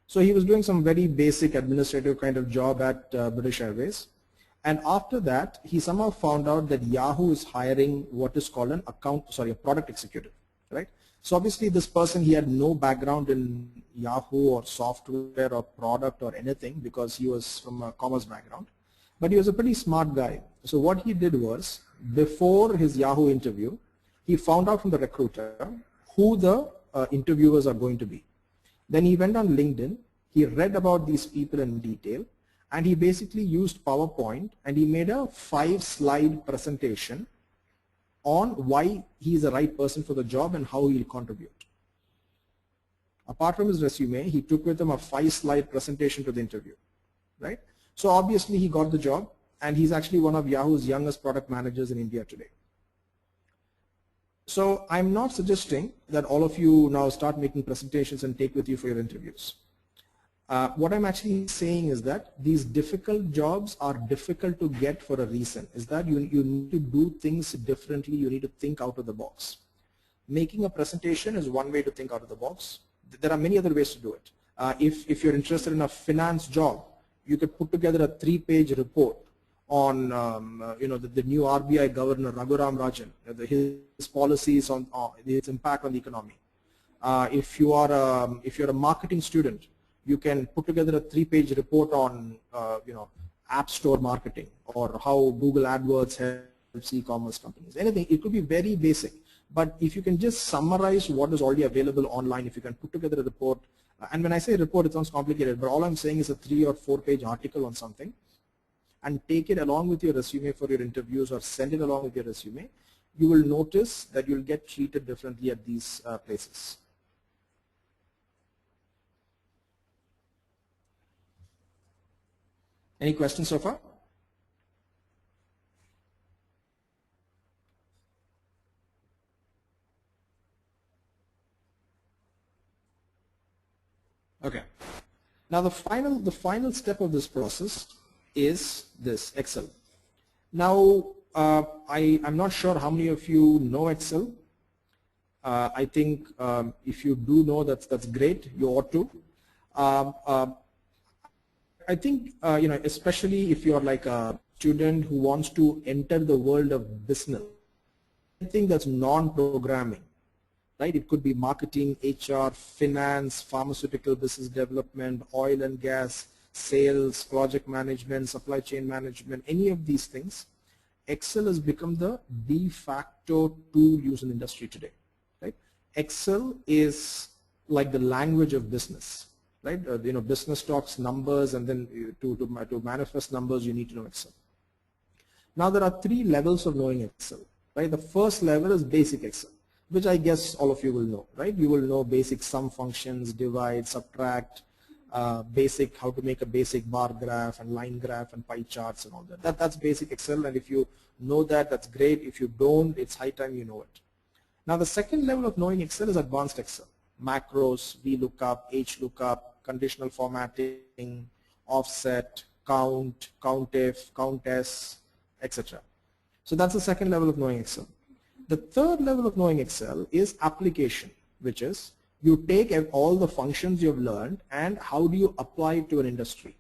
S1: So he was doing some very basic administrative kind of job at British Airways. And after that, he somehow found out that Yahoo is hiring what is called a product executive, right? So obviously this person, he had no background in Yahoo or software or product or anything because he was from a commerce background. But he was a pretty smart guy. So what he did was, before his Yahoo interview, he found out from the recruiter who the interviewers are going to be. Then he went on LinkedIn, he read about these people in detail, and he basically used PowerPoint and he made a 5-slide presentation on why he is the right person for the job and how he will contribute. Apart from his resume, he took with him a 5-slide presentation to the interview, right? So obviously he got the job, and he's actually one of Yahoo's youngest product managers in India today. So I'm not suggesting that all of you now start making presentations and take with you for your interviews. What I'm actually saying is that these difficult jobs are difficult to get for a reason, is that you need to do things differently, you need to think out of the box. Making a presentation is one way to think out of the box. There are many other ways to do it. If you're interested in a finance job, you could put together a 3-page report on the new RBI governor Raghuram Rajan, his policies on its impact on the economy. If you're a marketing student, you can put together a 3-page report on App Store marketing or how Google AdWords helps e-commerce companies. Anything, it could be very basic, but if you can just summarize what is already available online, if you can put together a report, and when I say report, it sounds complicated, but all I'm saying is a 3 or 4-page article on something, and take it along with your resume for your interviews or send it along with your resume, you will notice that you'll get treated differently at these places. Any questions so far? Okay. Now the final step of this process is this Excel. Now I'm not sure how many of you know Excel. I think if you do know, that's great. You ought to. I think especially if you're like a student who wants to enter the world of business, anything that's non-programming, right? It could be marketing, HR, finance, pharmaceutical business development, oil and gas, sales, project management, supply chain management, any of these things. Excel has become the de facto tool used in the industry today, right? Excel is like the language of business, right? Business talks numbers, and then to manifest numbers, you need to know Excel. Now there are 3 levels of knowing Excel, right? The first level is basic Excel, which I guess all of you will know, right? You will know basic sum functions, divide, subtract, basic how to make a basic bar graph and line graph and pie charts and all that. That's basic Excel, and if you know that, that's great. If you don't, it's high time you know it. Now the second level of knowing Excel is advanced Excel. Macros, VLOOKUP, HLOOKUP, conditional formatting, offset, count, COUNTIF, COUNTES, etc. So that's the second level of knowing Excel. The third level of knowing Excel is application, which is you take all the functions you've learned and how do you apply it to an industry.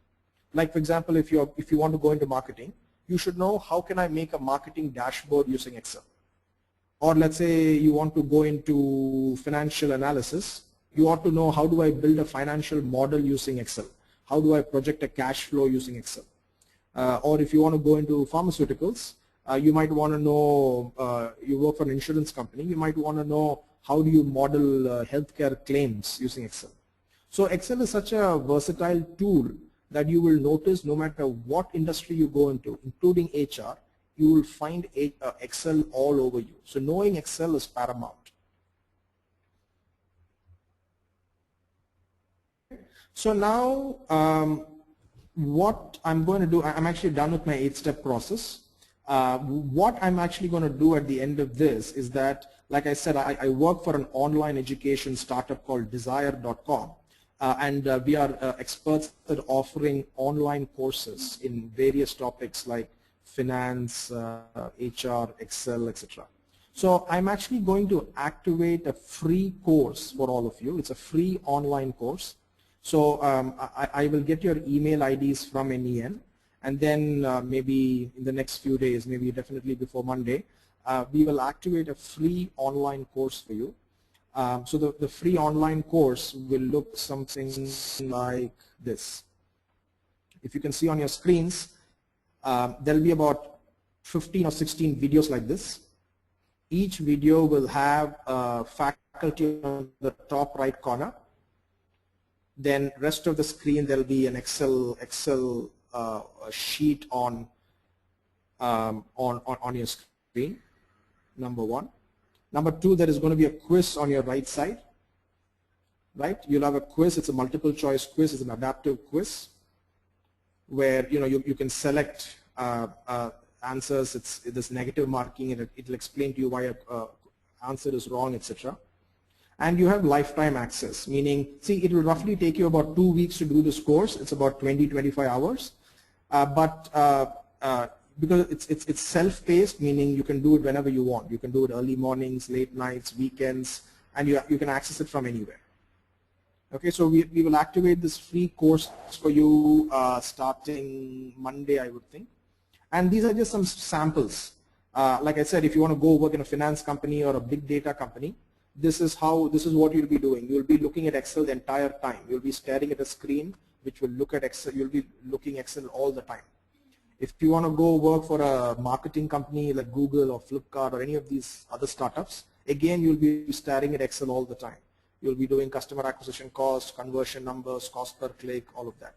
S1: Like for example, if you want to go into marketing, you should know how can I make a marketing dashboard using Excel. Or let's say you want to go into financial analysis, you ought to know how do I build a financial model using Excel. How do I project a cash flow using Excel? Or if you want to go into pharmaceuticals, you might want to know, you work for an insurance company, you might want to know how do you model healthcare claims using Excel. So Excel is such a versatile tool that you will notice no matter what industry you go into, including HR, you will find Excel all over you. So knowing Excel is paramount. So now what I'm going to do, I'm actually done with my 8-step process. What I'm actually going to do at the end of this is that, like I said, I work for an online education startup called Desire.com, and we are experts at offering online courses in various topics like finance, HR, Excel, etc. So I'm actually going to activate a free course for all of you. It's a free online course. So I will get your email IDs from NEN, and then maybe in the next few days, maybe definitely before Monday, we will activate a free online course for you. So the free online course will look something like this. If you can see on your screens, there will be about 15 or 16 videos like this. Each video will have faculty on the top right corner. Then rest of the screen there will be an Excel sheet on your screen. Number 1. Number 2, there is going to be a quiz on your right side. Right? You'll have a quiz. It's a multiple choice quiz. It's an adaptive quiz where you can select answers. It's this negative marking, and it'll explain to you why a answer is wrong, etc. And you have lifetime access, meaning, see, it will roughly take you about 2 weeks to do this course. It's about 20-25 hours, because it's self-paced, meaning you can do it whenever you want. You can do it early mornings, late nights, weekends, and you can access it from anywhere. Okay, so we will activate this free course for you starting Monday, I would think. And these are just some samples. Like I said, if you want to go work in a finance company or a big data company, this is what you'll be doing. You'll be looking at Excel the entire time. You'll be staring at a screen which will look at Excel. You'll be looking Excel all the time. If you want to go work for a marketing company like Google or Flipkart or any of these other startups, again, you'll be staring at Excel all the time. You'll be doing customer acquisition cost, conversion numbers, cost per click, all of that.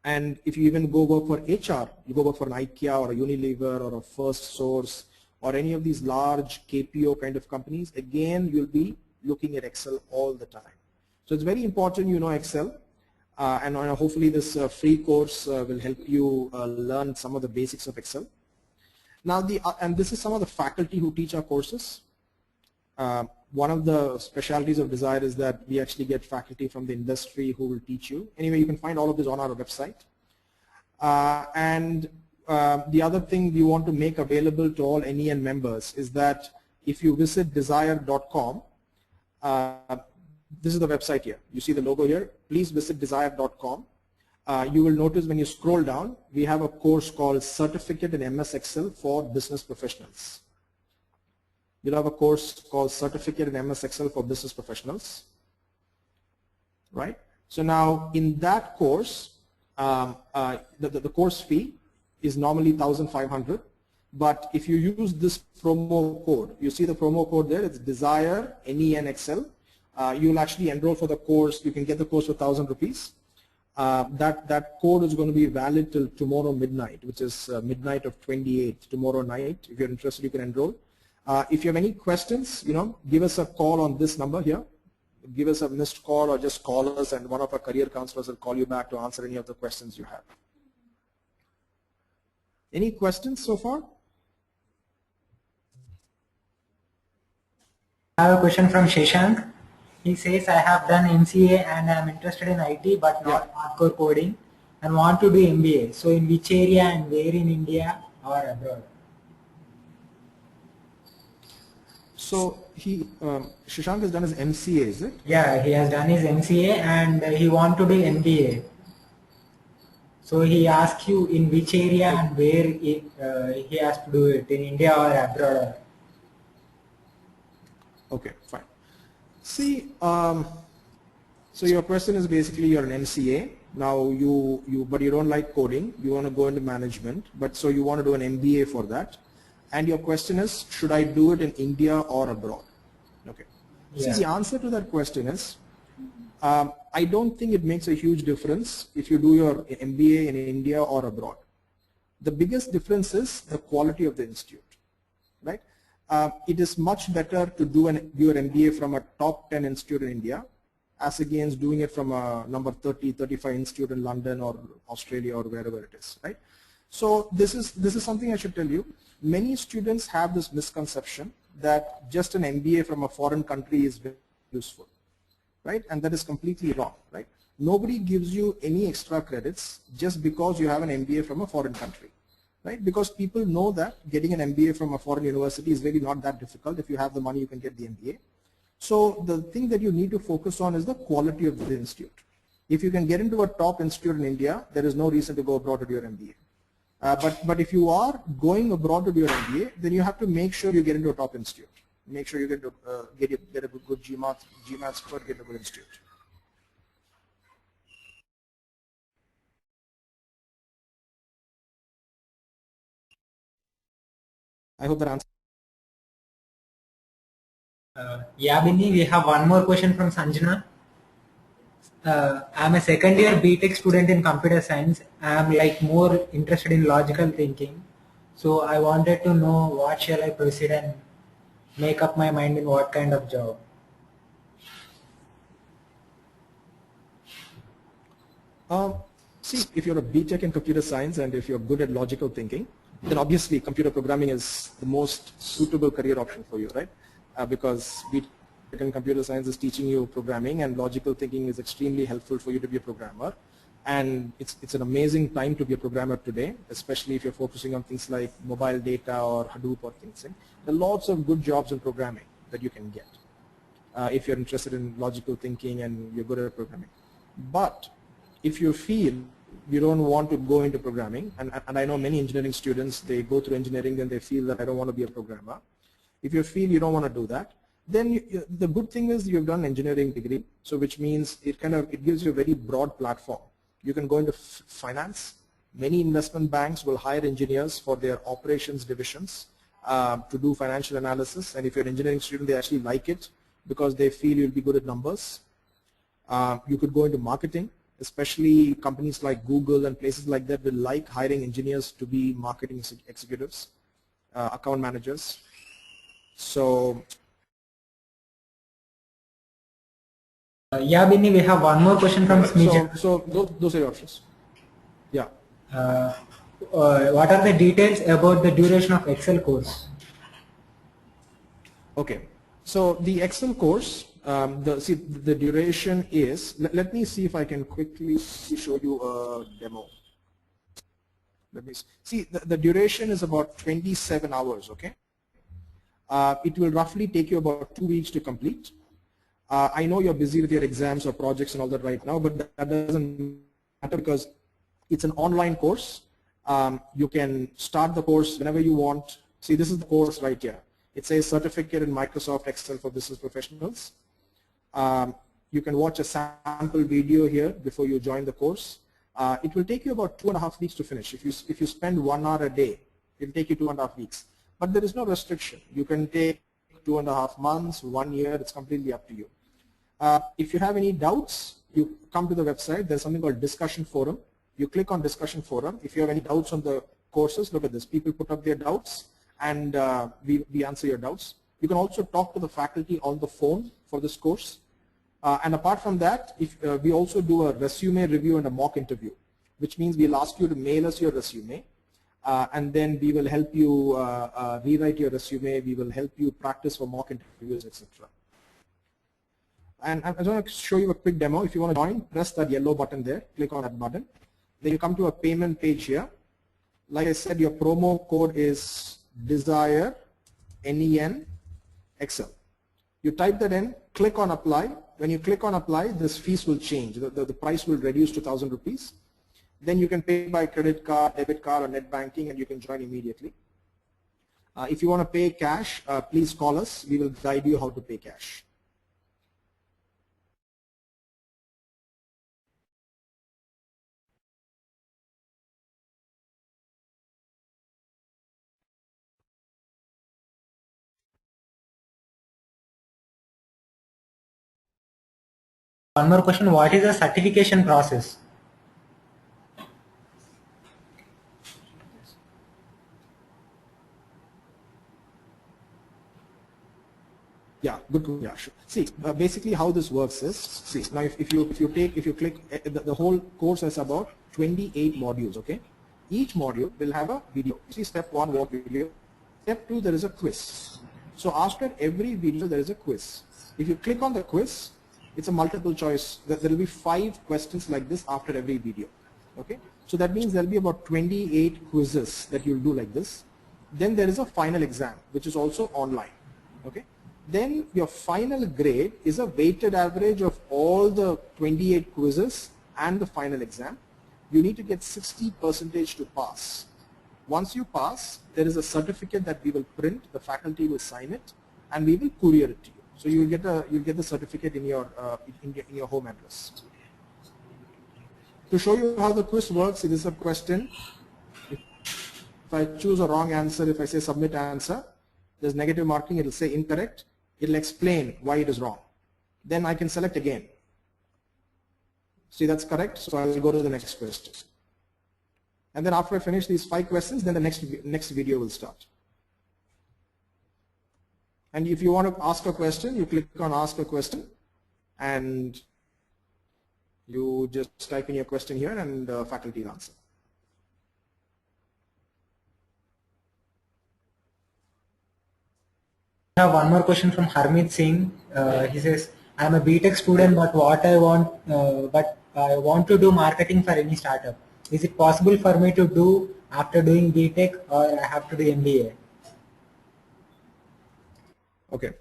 S1: And if you even go work for HR, you go work for an IKEA or a Unilever or a First Source or any of these large KPO kind of companies, again, you'll be looking at Excel all the time. So it's very important you know Excel. And hopefully this free course will help you learn some of the basics of Excel. Now, and this is some of the faculty who teach our courses. One of the specialties of Desire is that we actually get faculty from the industry who will teach you. Anyway, you can find all of this on our website. The other thing we want to make available to all NEN members is that if you visit desire.com, this is the website here. You see the logo here. Please visit desire.com. You will notice when you scroll down, we have a course called Certificate in MS Excel for Business Professionals. You'll have a course called Certificate in MS Excel for Business Professionals. Right? So now in that course, the course fee is normally $1,500. But if you use this promo code, you see the promo code there, it's Desire NEN Excel. You'll actually enroll for the course. You can get the course for 1,000 rupees. That code is going to be valid till tomorrow midnight, which is midnight of 28th, tomorrow night. If you're interested, you can enroll. If you have any questions, give us a call on this number here. Give us a missed call or just call us, and one of our career counselors will call you back to answer any of the questions you have. Any questions so far?
S3: I have a question from Shashank. He says, I have done MCA and I am interested in IT but not hardcore coding and want to do MBA. So in which area and where in India or abroad?
S1: So Shashank has done his MCA, is it?
S3: Yeah, he has done his MCA and he wants to do MBA. So he asks you in which area and where he has to do it, in India or abroad.
S1: Okay, fine. See, so your question is basically you're an MCA. Now but you don't like coding. You want to go into management, but so you want to do an MBA for that. And your question is, should I do it in India or abroad? Okay.
S3: Yeah.
S1: See, the answer to that question is, I don't think it makes a huge difference if you do your MBA in India or abroad. The biggest difference is the quality of the institute, right? It is much better to do your MBA from a top 10 institute in India as against doing it from a number 30, 35 institute in London or Australia or wherever it is, right? So this is something I should tell you. Many students have this misconception that just an MBA from a foreign country is very useful, right? And that is completely wrong, right? Nobody gives you any extra credits just because you have an MBA from a foreign country, right? Because people know that getting an MBA from a foreign university is really not that difficult. If you have the money, you can get the MBA. So the thing that you need to focus on is the quality of the institute. If you can get into a top institute in India, there is no reason to go abroad to do your MBA. But if you are going abroad to do your MBA, then you have to make sure you get into a top institute. Make sure you get a good GMAT score, get a good institute. I hope that answers.
S3: Yeah, Binny, we have one more question from Sanjana. I'm a second year BTech student in computer science. I'm like more interested in logical thinking. So I wanted to know what shall I proceed and make up my mind in what kind of job.
S1: See, if you're a BTech in computer science and if you're good at logical thinking, then obviously computer programming is the most suitable career option for you, right? Because BTech in computer science is teaching you programming, and logical thinking is extremely helpful for you to be a programmer. And it's an amazing time to be a programmer today, especially if you're focusing on things like mobile data or Hadoop or things. There are lots of good jobs in programming that you can get if you're interested in logical thinking and you're good at programming. But if you feel you don't want to go into programming, and I know many engineering students, they go through engineering and they feel that I don't want to be a programmer. If you feel you don't want to do that, then the good thing is you've done engineering degree, so which means it gives you a very broad platform. You can go into finance. Many investment banks will hire engineers for their operations divisions to do financial analysis, and if you're an engineering student, they actually like it because they feel you'll be good at numbers. You could go into marketing, especially companies like Google and places like that will like hiring engineers to be marketing executives, account managers. So
S3: yeah, Binny, we have one more question from Smija.
S1: So those are your options. Yeah.
S3: What are the details about the duration of Excel course?
S1: Okay. So the Excel course, the duration is, let me see if I can quickly show you a demo. Let me see, the duration is about 27 hours, okay? It will roughly take you about 2 weeks to complete. I know you're busy with your exams or projects and all that right now, but that doesn't matter because it's an online course. You can start the course whenever you want. See, this is the course right here. It says Certificate in Microsoft Excel for Business Professionals. You can watch a sample video here before you join the course. It will take you about 2.5 weeks to finish. If you spend 1 hour a day, it will take you 2.5 weeks. But there is no restriction. You can take 2.5 months, 1 year. It's completely up to you. If you have any doubts, you come to the website. There's something called Discussion Forum. You click on Discussion Forum. If you have any doubts on the courses, look at this. People put up their doubts, and we answer your doubts. You can also talk to the faculty on the phone for this course. And apart from that, we also do a resume review and a mock interview, which means we'll ask you to mail us your resume, and then we will help you rewrite your resume. We will help you practice for mock interviews, etc. And I just want to show you a quick demo. If you want to join, press that yellow button there. Click on that button. Then you come to a payment page here. Like I said, your promo code is DESIRE, NEN, Excel. You type that in, click on apply. When you click on apply, this fees will change. The price will reduce to 1,000 rupees. Then you can pay by credit card, debit card, or net banking, and you can join immediately. If you want to pay cash, please call us. We will guide you how to pay cash.
S3: One more question, what is the certification process?
S1: Yeah, good. Yeah, sure. See, basically how this works is, see, now if you click, the whole course is about 28 modules, okay? Each module will have a video. See, step 1, what video? Step 2, there is a quiz. So after every video, there is a quiz. If you click on the quiz, it's a multiple choice. There will be 5 questions like this after every video, okay? So that means there will be about 28 quizzes that you'll do like this. Then there is a final exam, which is also online, okay? Then your final grade is a weighted average of all the 28 quizzes and the final exam. You need to get 60% to pass. Once you pass, there is a certificate that we will print, the faculty will sign it, and we will courier it to you. So you will get the certificate in your home address. To show you how the quiz works, it is a question. If I choose a wrong answer, if I say submit answer, there's negative marking, it will say incorrect. It will explain why it is wrong. Then I can select again. See, that's correct, so I will go to the next question. And then after I finish these 5 questions, then the next video will start. And if you want to ask a question, you click on ask a question, and you just type in your question here, and the faculty will answer.
S3: I have one more question from Harmeet Singh. He says, I am a BTech student, but I want to do marketing for any startup. Is it possible for me to do after doing BTech, or I have to do MBA?
S1: Okay.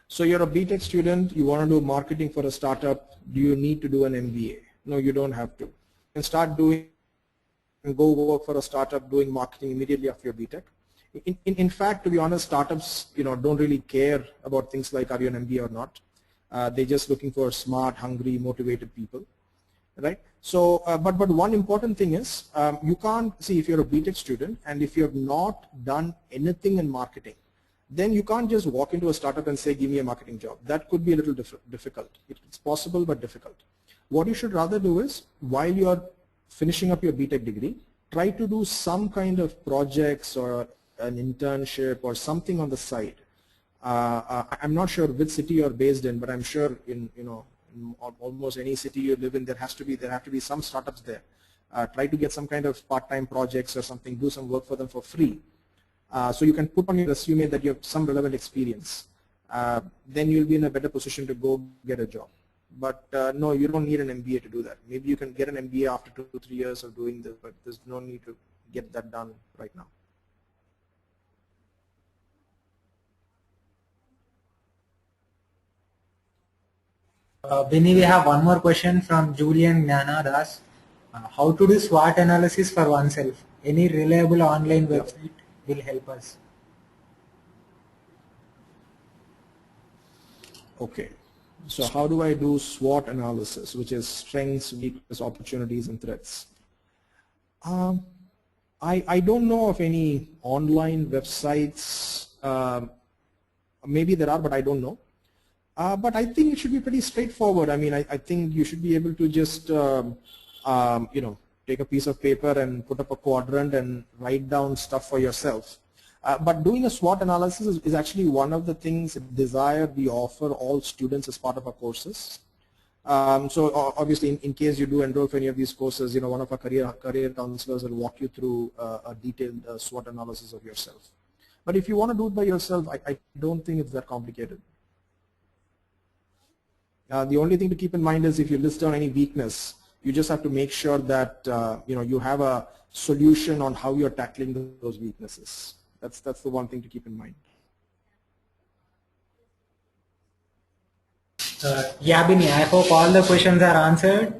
S1: So you're a BTech student, you want to do marketing for a startup, do you need to do an MBA? No, you don't have to. can start doing and go work for a startup doing marketing immediately after your BTech. In fact, to be honest, startups don't really care about things like are you an MBA or not. They're just looking for smart, hungry, motivated people, right? So, but one important thing is you can't see if you're a BTech student and if you have not done anything in marketing, then you can't just walk into a startup and say, give me a marketing job. That could be a little difficult. It's possible, but difficult. What you should rather do is, while you're finishing up your BTech degree, try to do some kind of projects or an internship or something on the side. I'm not sure which city you're based in, but I'm sure in almost any city you live in, there have to be some startups there. Try to get some kind of part-time projects or something, do some work for them for free. So you can put on your resume that you have some relevant experience. Then you'll be in a better position to go get a job. But no, you don't need an MBA to do that. Maybe you can get an MBA after 2 to 3 years of doing this, but there's no need to get that done right now.
S3: Binny, we have one more question from Julian Gnanadas. How to do SWOT analysis for oneself? Any reliable online website will help us.
S1: Okay, so how do I do SWOT analysis, which is strengths, weaknesses, opportunities, and threats? I don't know of any online websites. Maybe there are, but I don't know. But I think it should be pretty straightforward. I mean, I think you should be able to just, take a piece of paper and put up a quadrant and write down stuff for yourself. But doing a SWOT analysis is actually one of the things Desire we offer all students as part of our courses. So obviously, in case you do enroll for any of these courses, one of our career counselors will walk you through a detailed SWOT analysis of yourself. But if you want to do it by yourself, I don't think it's that complicated. The only thing to keep in mind is if you list down any weakness, you just have to make sure that you have a solution on how you're tackling those weaknesses. That's the one thing to keep in mind.
S3: Yeah, Binny, I hope all the questions are answered.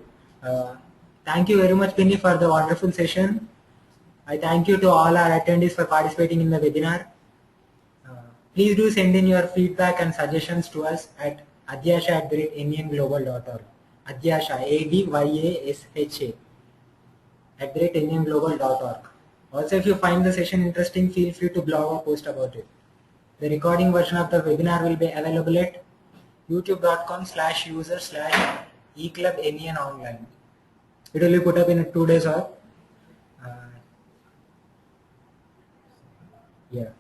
S3: Thank you very much, Binny, for the wonderful session. I thank you to all our attendees for participating in the webinar. Please do send in your feedback and suggestions to us at adyasha@indianglobal.org. Adyasha, ADYASHA @indianglobal.org. Also, if you find the session interesting, feel free to blog or post about it. The recording version of the webinar will be available at youtube.com/user/eClubNENonline. It will be put up in 2 days or yeah.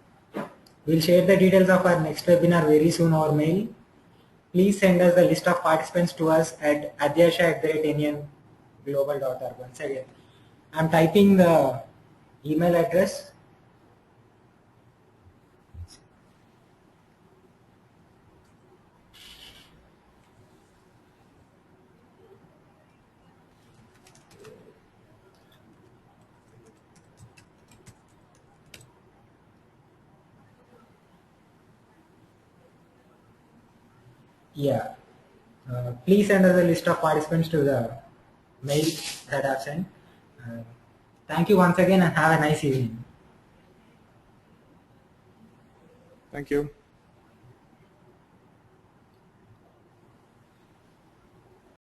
S3: We'll share the details of our next webinar very soon over mail. Please send us the list of participants to us at adyasha@indianglobal.org. Once again, I'm typing the email address. Yeah. Please send us a list of participants to the mail that I've sent. Thank you once again and have a nice evening.
S1: Thank you.